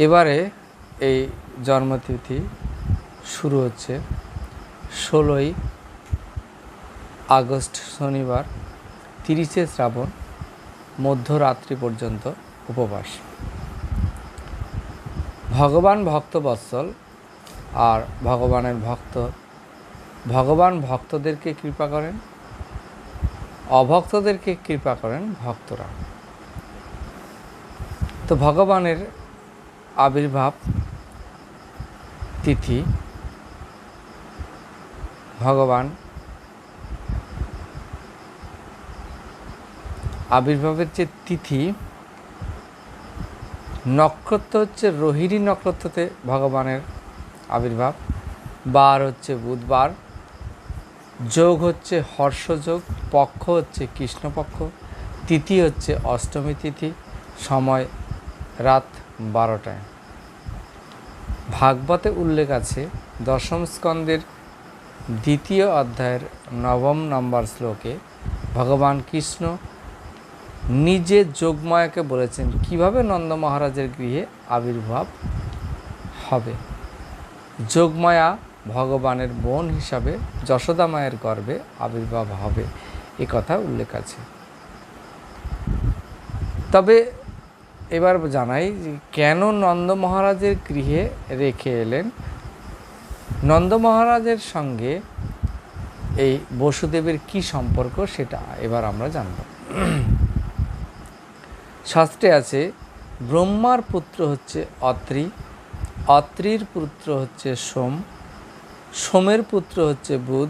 এবারে এই জন্মতিথি শুরু হচ্ছে 16ই আগস্ট শনিবার, 30শে শ্রাবণ, মধ্যরাত্রি পর্যন্ত উপবাস। ভগবান ভক্তবৎসল আর ভগবান ভক্তদেরকে কৃপা করেন, অভক্তদেরকে কৃপা করেন ভক্তরা। তো ভগবানের আবির্ভাব তিথি, ভগবান আবির্ভাবের যে তিথি, নক্ষত্র হচ্ছে রোহিণী নক্ষত্রতে ভগবানের আবির্ভাব, বার হচ্ছে বুধবার, যোগ হচ্ছে হর্ষযোগ, পক্ষ হচ্ছে কৃষ্ণপক্ষ, তিথি হচ্ছে অষ্টমী তিথি, সময় রাত 12টায়। ভাগবতে উল্লেখ আছে দশম স্কন্দের 2য় অধ্যায়ের 9 নম্বর শ্লোকে ভগবান কৃষ্ণ নিজে যোগমায়াকে বলেছেন কিভাবে নন্দ মহারাজের গৃহে আবির্ভাব হবে। যোগমায়া ভগবানের বোন হিসাবে যশোদা মায়ের গর্ভে আবির্ভাব হবে, এ কথা উল্লেখ আছে। তবে এবার জানাই কেন নন্দ মহারাজের গৃহে রেখে এলেন। নন্দ মহারাজের সঙ্গে এই বসুদেবের কি সম্পর্ক সেটা এবার আমরা জানব। শাস্ত্রে আছে ব্রহ্মার পুত্র হচ্ছে অত্রি, অত্রির পুত্র হচ্ছে সোম, সোমের পুত্র হচ্ছে বুধ,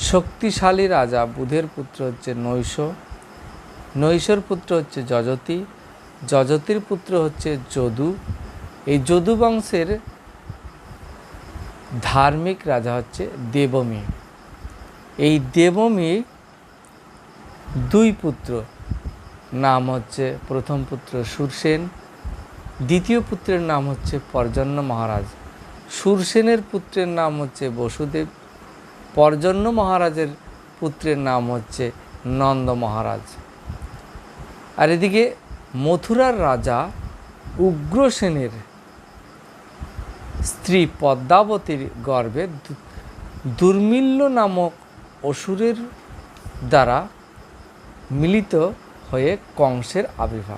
শক্তিশালী রাজা বুধের পুত্র হচ্ছে নৈশ, নৈশর পুত্র হচ্ছে যজতি, যজতির পুত্র হচ্ছে যদু। এই যদু বংশের ধার্মিক রাজা হচ্ছে দেবমী। এই দেবমী 2 পুত্র, নাম হচ্ছে প্রথম পুত্র সুরসেন, দ্বিতীয় পুত্রের নাম হচ্ছে পর্জন্য মহারাজ। সুরসেনের পুত্রের নাম হচ্ছে বসুদেব, পর্জন্য মহারাজের পুত্রের নাম হচ্ছে নন্দ মহারাজ। আর এদিকে মথুরার রাজা উগ্রসেনের স্ত্রী পদ্মাবতীর গর্ভে দুর্মিল্য নামক অসুরের দ্বারা মিলিত হয়ে কংসের আবির্ভাব।